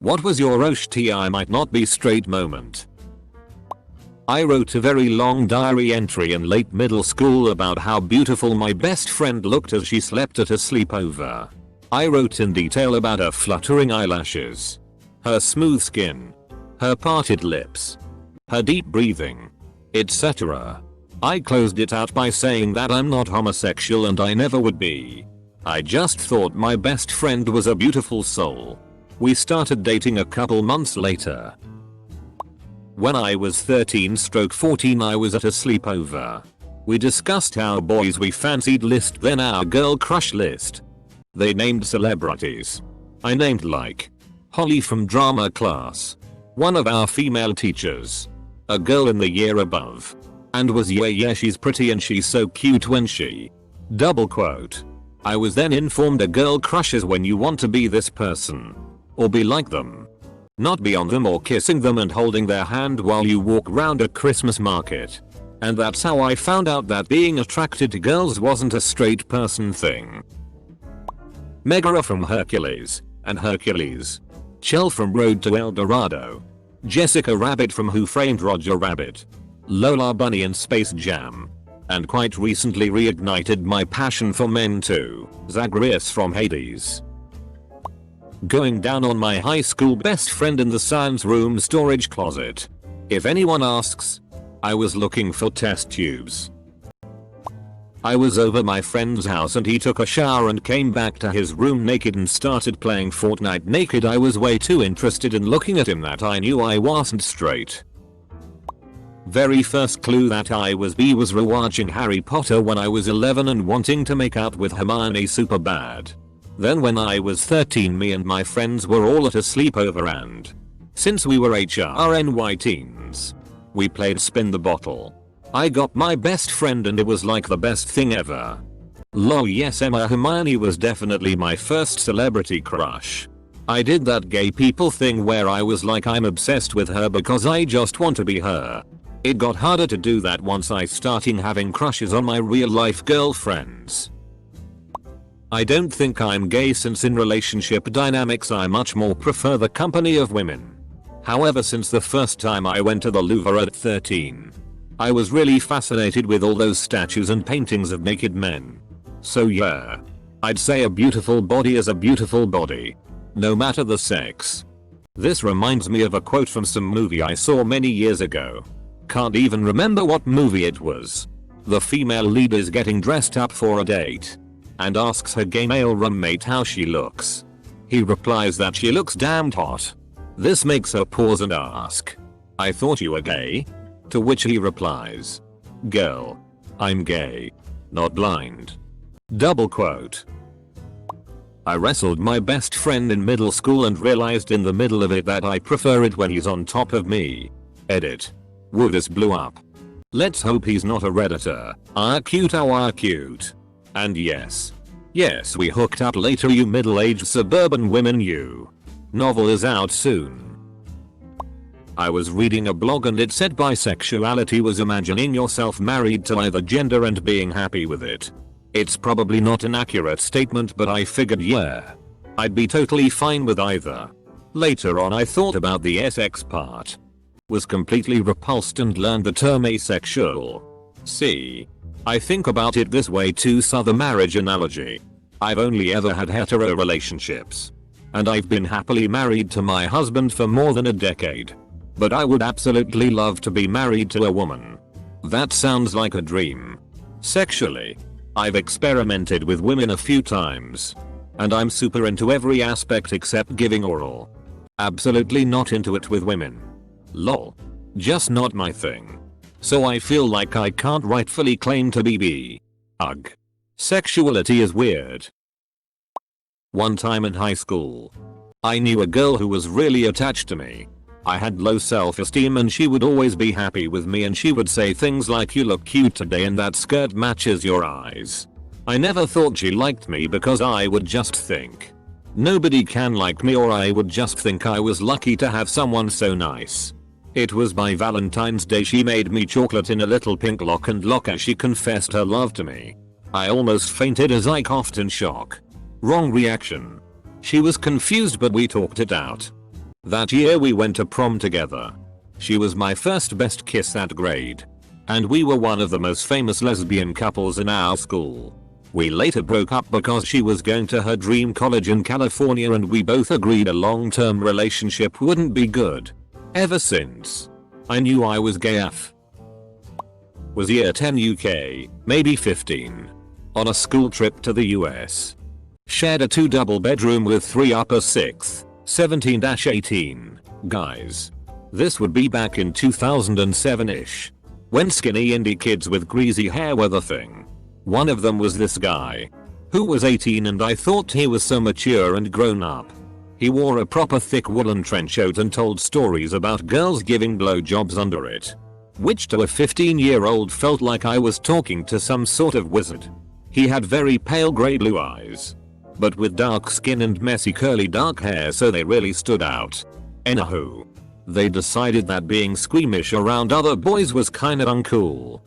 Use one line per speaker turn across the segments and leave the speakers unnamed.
What was your "OSHT I might not be straight" moment? I wrote a very long diary entry in late middle school about how beautiful my best friend looked as she slept at a sleepover. I wrote in detail about her fluttering eyelashes, her smooth skin, her parted lips, her deep breathing, etc. I closed it out by saying that I'm not homosexual and I never would be. I just thought my best friend was a beautiful soul. We started dating a couple months later. When I was 13/14 I was at a sleepover. We discussed our boys we fancied list, then our girl crush list. They named celebrities. I named like Holly from drama class, one of our female teachers, a girl in the year above, and was yeah she's pretty and she's so cute when she ... I was then informed a girl crushes when you want to be this person, or be like them, not be on them or kissing them and holding their hand while you walk round a Christmas market. And that's how I found out that being attracted to girls wasn't a straight person thing. Megara from Hercules and Hercules, Chell from Road to El Dorado, Jessica Rabbit from Who Framed Roger Rabbit, Lola Bunny in Space Jam, and quite recently reignited my passion for men too, Zagreus from Hades. Going down on my high school best friend in the science room storage closet. If anyone asks, I was looking for test tubes. I was over my friend's house and he took a shower and came back to his room naked and started playing Fortnite naked. I was way too interested in looking at him that I knew I wasn't straight. Very first clue that I was bi was rewatching Harry Potter when I was 11 and wanting to make out with Hermione super bad. Then when I was 13 me and my friends were all at a sleepover and, since we were HRNY teens, we played spin the bottle. I got my best friend and it was like the best thing ever. Lol, yes, Emma Hermione was definitely my first celebrity crush. I did that gay people thing where I was like I'm obsessed with her because I just want to be her. It got harder to do that once I started having crushes on my real life girlfriends. I don't think I'm gay since in relationship dynamics I much more prefer the company of women. However, since the first time I went to the Louvre at 13, I was really fascinated with all those statues and paintings of naked men. So yeah, I'd say a beautiful body is a beautiful body, no matter the sex. This reminds me of a quote from some movie I saw many years ago. Can't even remember what movie it was. The female lead is getting dressed up for a date and asks her gay male roommate how she looks. He replies that she looks damned hot. This makes her pause and ask, "I thought you were gay?" To which he replies, "Girl, I'm gay, not blind." I wrestled my best friend in middle school and realized in the middle of it that I prefer it when he's on top of me. Edit. Woodus blew up. Let's hope he's not a redditor. Ah cute, oh ah cute. And yes, we hooked up later, you middle-aged suburban women. You. Novel is out soon. I was reading a blog and it said bisexuality was imagining yourself married to either gender and being happy with it. It's probably not an accurate statement, but I figured yeah, I'd be totally fine with either. Later on I thought about the SX part. Was completely repulsed and learned the term asexual. See, I think about it this way too. So the marriage analogy. I've only ever had hetero relationships. And I've been happily married to my husband for more than a decade. But I would absolutely love to be married to a woman. That sounds like a dream. Sexually, I've experimented with women a few times. And I'm super into every aspect except giving oral. Absolutely not into it with women. Lol. Just not my thing. So I feel like I can't rightfully claim to be bi. Ugh. Sexuality is weird. One time in high school, I knew a girl who was really attached to me. I had low self-esteem and she would always be happy with me and she would say things like, "You look cute today and that skirt matches your eyes." I never thought she liked me because I would just think, nobody can like me, or I would just think I was lucky to have someone so nice. It was by Valentine's Day she made me chocolate in a little pink lock and lock as she confessed her love to me. I almost fainted as I coughed in shock. Wrong reaction. She was confused but we talked it out. That year we went to prom together. She was my first best kiss that grade. And we were one of the most famous lesbian couples in our school. We later broke up because she was going to her dream college in California and we both agreed a long-term relationship wouldn't be good. Ever since, I knew I was gay AF. Was year 10 UK, maybe 15. On a school trip to the US. Shared a 2 double bedroom with 3 upper 6th, 17-18 guys. This would be back in 2007-ish. When skinny indie kids with greasy hair were the thing. One of them was this guy. Who was 18 and I thought he was so mature and grown up. He wore a proper thick woolen trench coat and told stories about girls giving blowjobs under it. Which to a 15-year-old felt like I was talking to some sort of wizard. He had very pale grey blue eyes. But with dark skin and messy curly dark hair so they really stood out. Anywho. They decided that being squeamish around other boys was kinda uncool.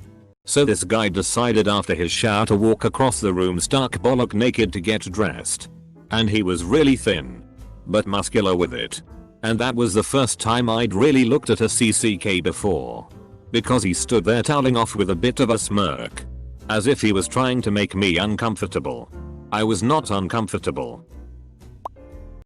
So this guy decided after his shower to walk across the room stark bollock naked to get dressed. And he was really thin. But muscular with it. And that was the first time I'd really looked at a CCK before. Because he stood there toweling off with a bit of a smirk. As if he was trying to make me uncomfortable. I was not uncomfortable.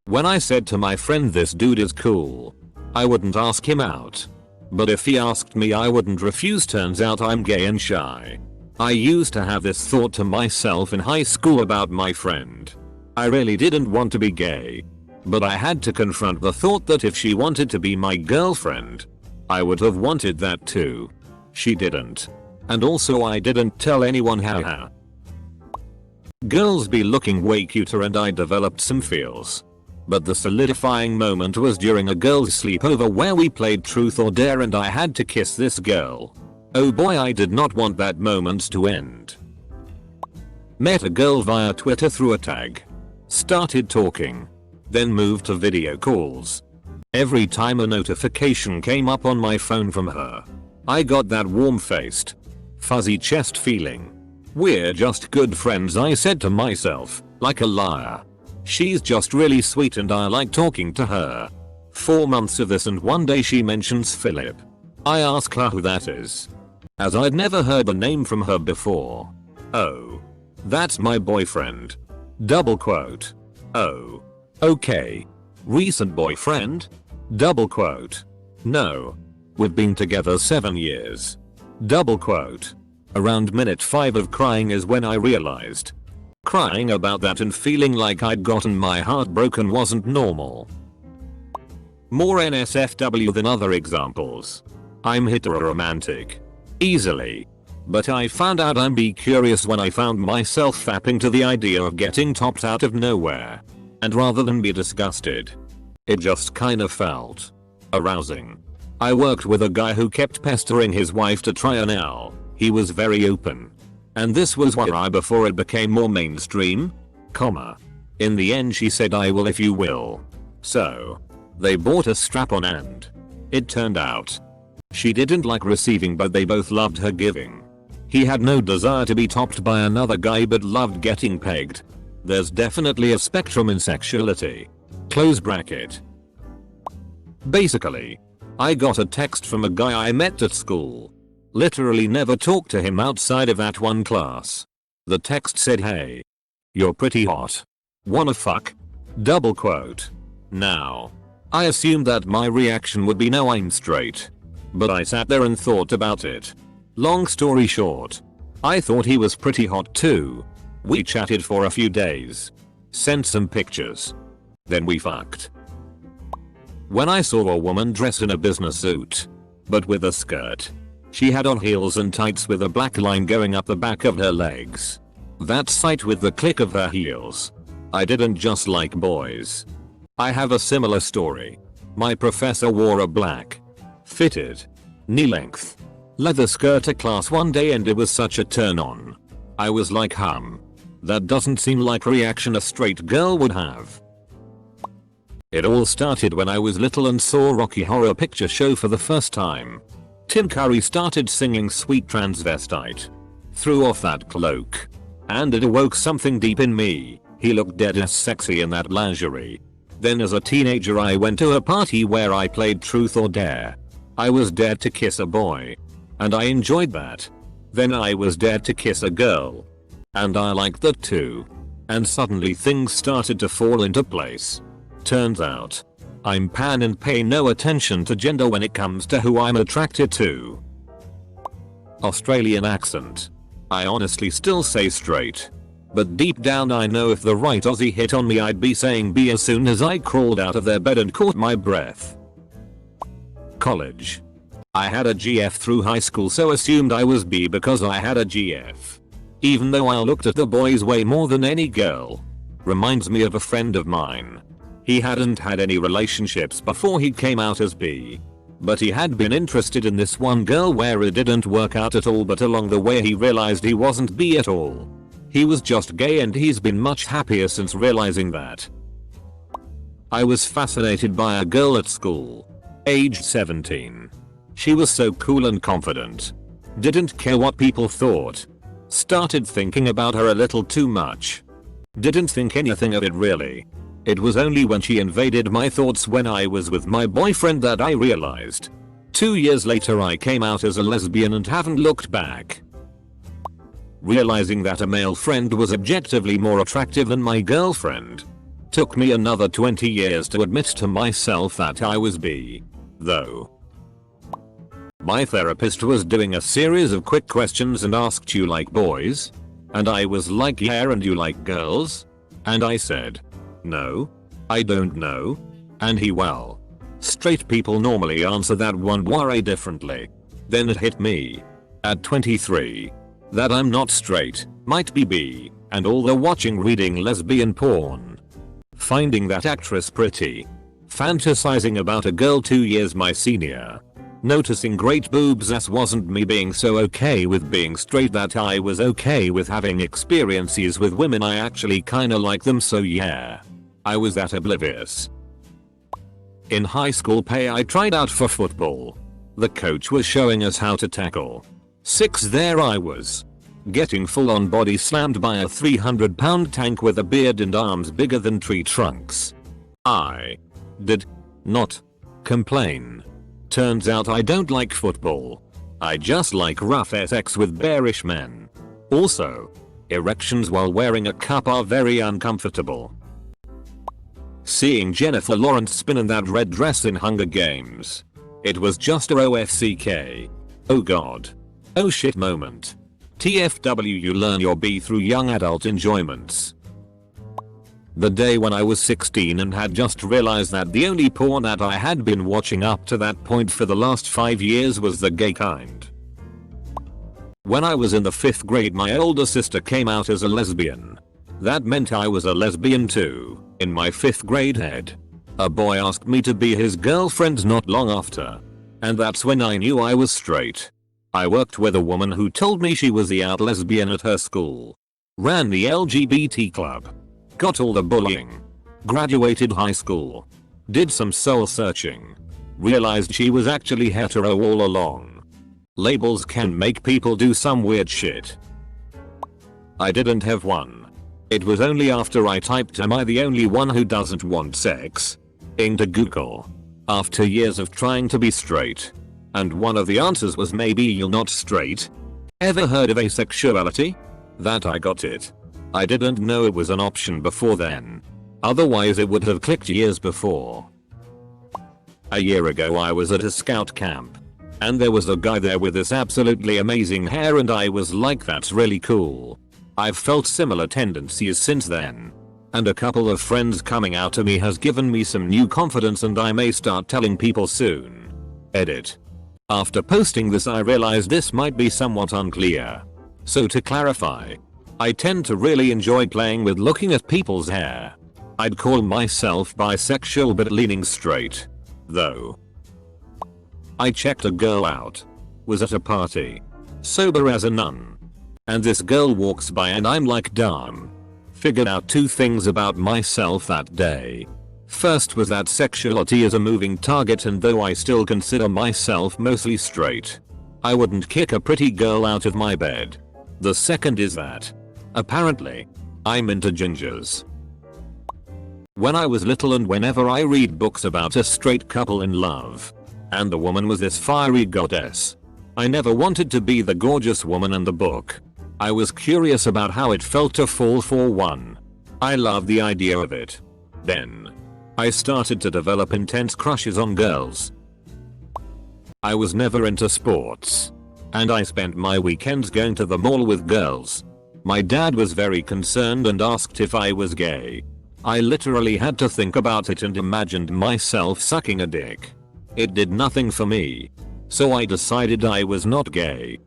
When I said to my friend this dude is cool, I wouldn't ask him out. But if he asked me I wouldn't refuse. Turns out I'm gay and shy. I used to have this thought to myself in high school about my friend. I really didn't want to be gay. But I had to confront the thought that if she wanted to be my girlfriend, I would have wanted that too. She didn't. And also I didn't tell anyone how. Girls be looking way cuter and I developed some feels. But the solidifying moment was during a girl's sleepover where we played truth or dare and I had to kiss this girl. Oh boy, I did not want that moment to end. Met a girl via Twitter through a tag. Started talking. Then moved to video calls. Every time a notification came up on my phone from her, I got that warm-faced, fuzzy chest feeling. We're just good friends, I said to myself, like a liar. She's just really sweet and I like talking to her. 4 months of this and one day she mentions Philip. I ask her who that is. As I'd never heard the name from her before. Oh. That's my boyfriend. Double quote. Oh. Okay. Recent boyfriend? Double quote. No. We've been together 7 years. Double quote. Around minute 5 of crying is when I realized. Crying about that and feeling like I'd gotten my heart broken wasn't normal. More NSFW than other examples. I'm heteroromantic. Easily. But I found out I'm be curious when I found myself fapping to the idea of getting topped out of nowhere. And rather than be disgusted, it just kinda felt arousing. I worked with a guy who kept pestering his wife to try an L. He was very open. And this was why before it became more mainstream, in the end she said I will if you will. So, they bought a strap-on and it turned out she didn't like receiving but they both loved her giving. He had no desire to be topped by another guy but loved getting pegged. There's definitely a spectrum in sexuality. Close bracket. Basically, I got a text from a guy I met at school. Literally never talked to him outside of that one class. The text said, "Hey. You're pretty hot. Wanna fuck?" Double quote. Now, I assumed that my reaction would be no, I'm straight. But I sat there and thought about it. Long story short, I thought he was pretty hot too. We chatted for a few days. Sent some pictures. Then we fucked. When I saw a woman dressed in a business suit, but with a skirt. She had on heels and tights with a black line going up the back of her legs. That sight with the click of her heels. I didn't just like boys. I have a similar story. My professor wore a black, fitted, knee-length, leather skirt to class one day and it was such a turn on. I was like, that doesn't seem like a reaction a straight girl would have. It all started when I was little and saw Rocky Horror Picture Show for the first time. Tim Curry started singing Sweet Transvestite. Threw off that cloak. And it awoke something deep in me. He looked dead as sexy in that lingerie. Then as a teenager I went to a party where I played truth or dare. I was dared to kiss a boy. And I enjoyed that. Then I was dared to kiss a girl. And I liked that too. And suddenly things started to fall into place. Turns out, I'm pan and pay no attention to gender when it comes to who I'm attracted to. Australian accent. I honestly still say straight. But deep down I know if the right Aussie hit on me I'd be saying B as soon as I crawled out of their bed and caught my breath. College. I had a GF through high school so assumed I was B because I had a GF. Even though I looked at the boys way more than any girl. Reminds me of a friend of mine. He hadn't had any relationships before he came out as B. But he had been interested in this one girl where it didn't work out at all, but along the way he realized he wasn't B at all. He was just gay and he's been much happier since realizing that. I was fascinated by a girl at school. Aged 17. She was so cool and confident. Didn't care what people thought. Started thinking about her a little too much. Didn't think anything of it really. It was only when she invaded my thoughts when I was with my boyfriend that I realized. 2 years later I came out as a lesbian and haven't looked back. Realizing that a male friend was objectively more attractive than my girlfriend. Took me another 20 years to admit to myself that I was bi, though. My therapist was doing a series of quick questions and asked, you like boys? And I was like, yeah, and you like girls? And I said, no, I don't know. And he, well, straight people normally answer that one way differently. Then it hit me. At 23. That I'm not straight, might be bi, and all the watching reading lesbian porn. Finding that actress pretty. Fantasizing about a girl 2 years my senior. Noticing great boobs as wasn't me being so okay with being straight that I was okay with having experiences with women I actually kinda like them, so yeah. I was that oblivious. In high school I tried out for football. The coach was showing us how to tackle. 6 there I was. Getting full on body slammed by a 300-pound tank with a beard and arms bigger than tree trunks. I did not complain. Turns out I don't like football. I just like rough sex with bearish men. Also, erections while wearing a cup are very uncomfortable. Seeing Jennifer Lawrence spin in that red dress in Hunger Games. It was just a OFCK. Oh god. Oh shit moment. TFW, you learn your B through young adult enjoyments. The day when I was 16 and had just realized that the only porn that I had been watching up to that point for the last 5 years was the gay kind. When I was in the 5th grade my older sister came out as a lesbian. That meant I was a lesbian too, in my 5th grade head. A boy asked me to be his girlfriend not long after. And that's when I knew I was straight. I worked with a woman who told me she was the out lesbian at her school. Ran the LGBT club. Got all the bullying. Graduated high school. Did some soul searching. Realized she was actually hetero all along. Labels can make people do some weird shit. I didn't have one. It was only after I typed "am I the only one who doesn't want sex?" into Google. After years of trying to be straight. And one of the answers was maybe you're not straight. Ever heard of asexuality? That I got it. I didn't know it was an option before then. Otherwise it would have clicked years before. A year ago I was at a scout camp. And there was a guy there with this absolutely amazing hair and I was like, that's really cool. I've felt similar tendencies since then. And a couple of friends coming out to me has given me some new confidence and I may start telling people soon. Edit. After posting this I realized this might be somewhat unclear. So to clarify. I tend to really enjoy playing with looking at people's hair. I'd call myself bisexual but leaning straight. Though. I checked a girl out. Was at a party. Sober as a nun. And this girl walks by and I'm like, damn. Figured out 2 things about myself that day. First was that sexuality is a moving target, and though I still consider myself mostly straight, I wouldn't kick a pretty girl out of my bed. The second is that, apparently, I'm into gingers. When I was little and whenever I read books about a straight couple in love, and the woman was this fiery goddess, I never wanted to be the gorgeous woman in the book. I was curious about how it felt to fall for one. I loved the idea of it. Then, I started to develop intense crushes on girls. I was never into sports, and I spent my weekends going to the mall with girls. My dad was very concerned and asked if I was gay. I literally had to think about it and imagined myself sucking a dick. It did nothing for me. So I decided I was not gay.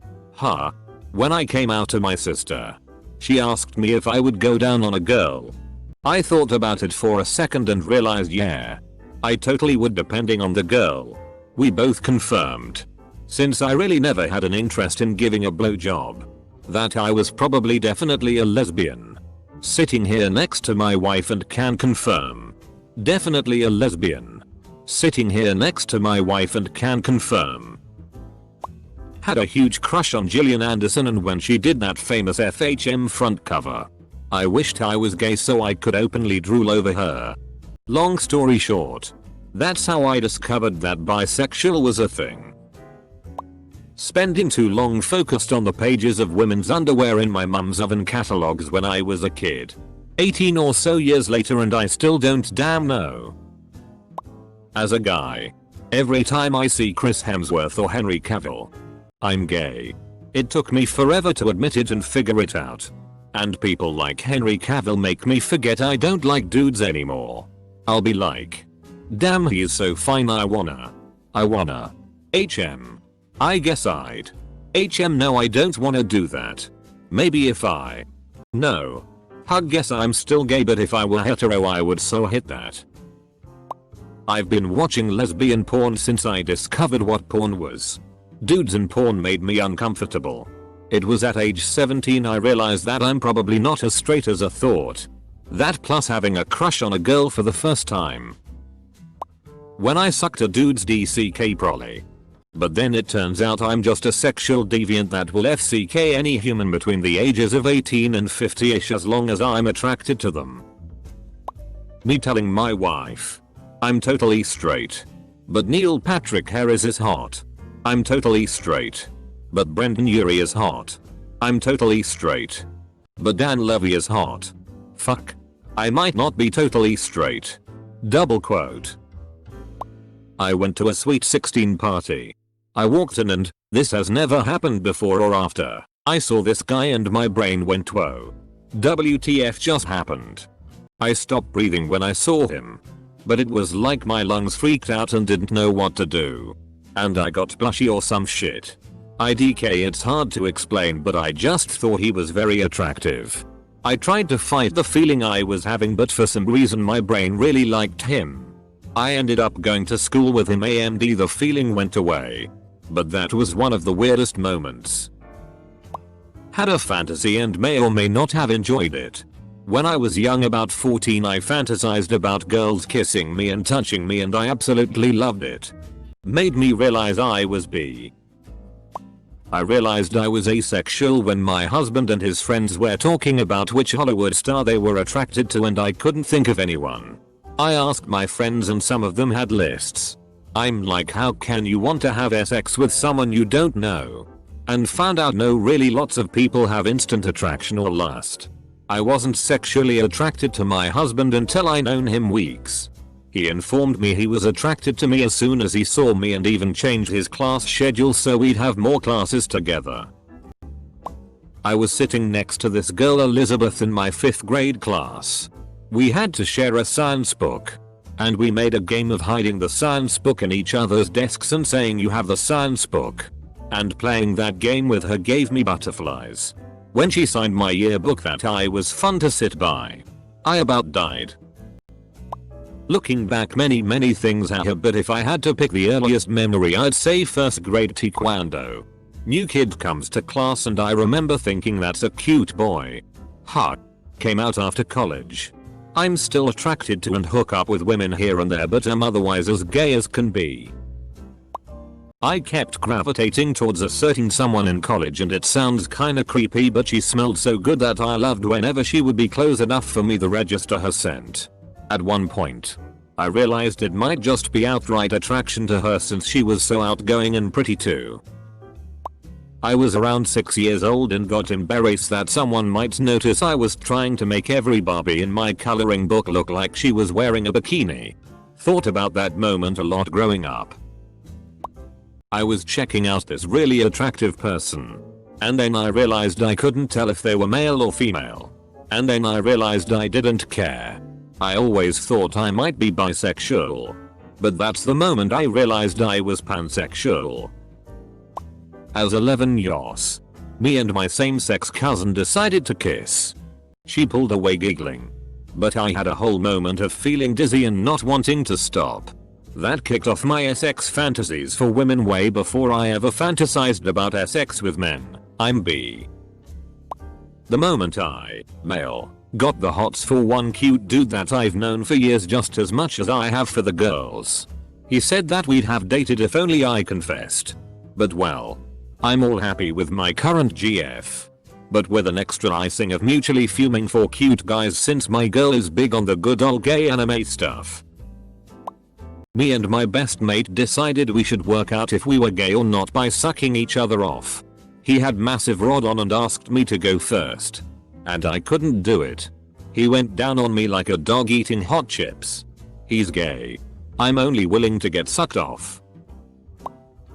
When I came out to my sister, she asked me if I would go down on a girl. I thought about it for a second and realized yeah, I totally would depending on the girl. We both confirmed, since I really never had an interest in giving a blowjob, that I was probably definitely a lesbian. Sitting here next to my wife and can confirm. Definitely a lesbian. Sitting here next to my wife and can confirm. Had a huge crush on Gillian Anderson, and when she did that famous FHM front cover, I wished I was gay so I could openly drool over her. Long story short, that's how I discovered that bisexual was a thing. Spending too long focused on the pages of women's underwear in my mum's oven catalogs when I was a kid. 18 or so years later and I still don't damn know. As a guy, every time I see Chris Hemsworth or Henry Cavill, I'm gay. It took me forever to admit it and figure it out. And people like Henry Cavill make me forget I don't like dudes anymore. I'll be like, damn, he is so fine, I wanna. HM. I guess I'd. HM, no, I don't wanna do that. Maybe if I. No. Guess I'm still gay, but if I were hetero I would so hit that. I've been watching lesbian porn since I discovered what porn was. Dudes in porn made me uncomfortable. It was at age 17 I realized that I'm probably not as straight as I thought. That plus having a crush on a girl for the first time. When I sucked a dude's DCK prolly. But then it turns out I'm just a sexual deviant that will FCK any human between the ages of 18 and 50ish as long as I'm attracted to them. Me telling my wife, I'm totally straight. But Neil Patrick Harris is hot. I'm totally straight. But Brendan Urie is hot. I'm totally straight. But Dan Levy is hot. Fuck. I might not be totally straight. Double quote. I went to a sweet 16 party. I walked in and, this has never happened before or after, I saw this guy and my brain went whoa. WTF just happened. I stopped breathing when I saw him. But it was like my lungs freaked out and didn't know what to do. And I got blushy or some shit. IDK, it's hard to explain, but I just thought he was very attractive. I tried to fight the feeling I was having, but for some reason my brain really liked him. I ended up going to school with him and the feeling went away. But that was one of the weirdest moments. Had a fantasy and may or may not have enjoyed it. When I was young, about 14, I fantasized about girls kissing me and touching me and I absolutely loved it. Made me realize I was bi. I realized I was asexual when my husband and his friends were talking about which Hollywood star they were attracted to and I couldn't think of anyone. I asked my friends and some of them had lists. I'm like, how can you want to have sex with someone you don't know? And found out no, really lots of people have instant attraction or lust. I wasn't sexually attracted to my husband until I known him weeks. He informed me he was attracted to me as soon as he saw me and even changed his class schedule so we'd have more classes together. I was sitting next to this girl Elizabeth in my 5th grade class. We had to share a science book. And we made a game of hiding the science book in each other's desks and saying you have the science book. And playing that game with her gave me butterflies. When she signed my yearbook, that eye was fun to sit by. I about died. Looking back, many things have, but if I had to pick the earliest memory, I'd say 1st grade taekwondo. New kid comes to class and I remember thinking that's a cute boy. Came out after college. I'm still attracted to and hook up with women here and there, but I'm otherwise as gay as can be. I kept gravitating towards a certain someone in college, and it sounds kinda creepy, but she smelled so good that I loved whenever she would be close enough for me to register her scent. At one point, I realized it might just be outright attraction to her since she was so outgoing and pretty too. I was around 6 years old and got embarrassed that someone might notice I was trying to make every Barbie in my coloring book look like she was wearing a bikini. Thought about that moment a lot growing up. I was checking out this really attractive person. And then I realized I couldn't tell if they were male or female. And then I realized I didn't care. I always thought I might be bisexual. But that's the moment I realized I was pansexual. As 11 years, me and my same-sex cousin decided to kiss. She pulled away giggling. But I had a whole moment of feeling dizzy and not wanting to stop. That kicked off my sex fantasies for women way before I ever fantasized about sex with men. I'm bi. The moment I, male, got the hots for one cute dude that I've known for years just as much as I have for the girls. He said that we'd have dated if only I confessed. But well, I'm all happy with my current GF. But with an extra icing of mutually fuming for cute guys since my girl is big on the good old gay anime stuff. Me and my best mate decided we should work out if we were gay or not by sucking each other off. He had massive rod on and asked me to go first. And I couldn't do it. He went down on me like a dog eating hot chips. He's gay. I'm only willing to get sucked off.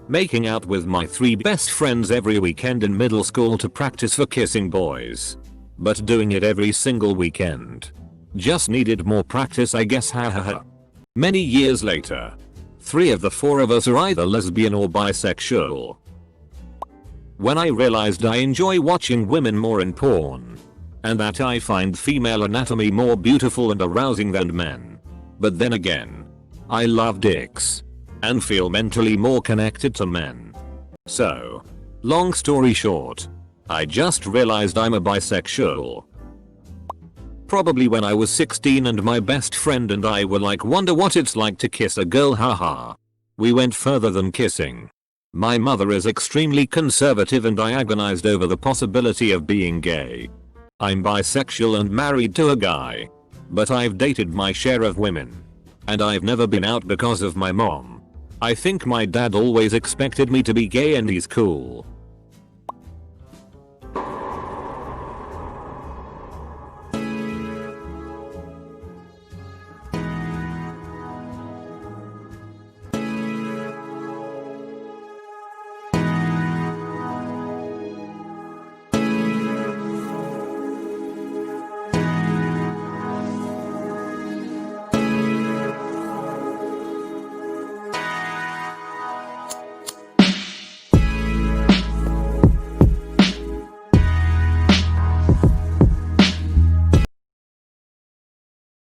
Making out with my 3 best friends every weekend in middle school to practice for kissing boys. But doing it every single weekend. Just needed more practice I guess, hahaha. Many years later, 3 of the 4 of us are either lesbian or bisexual. When I realized I enjoy watching women more in porn. And that I find female anatomy more beautiful and arousing than men. But then again, I love dicks. And feel mentally more connected to men. So, long story short, I just realized I'm a bisexual. Probably when I was 16 and my best friend and I were like, wonder what it's like to kiss a girl, haha. We went further than kissing. My mother is extremely conservative and I agonized over the possibility of being gay. I'm bisexual and married to a guy. But I've dated my share of women. And I've never been out because of my mom. I think my dad always expected me to be gay and he's cool.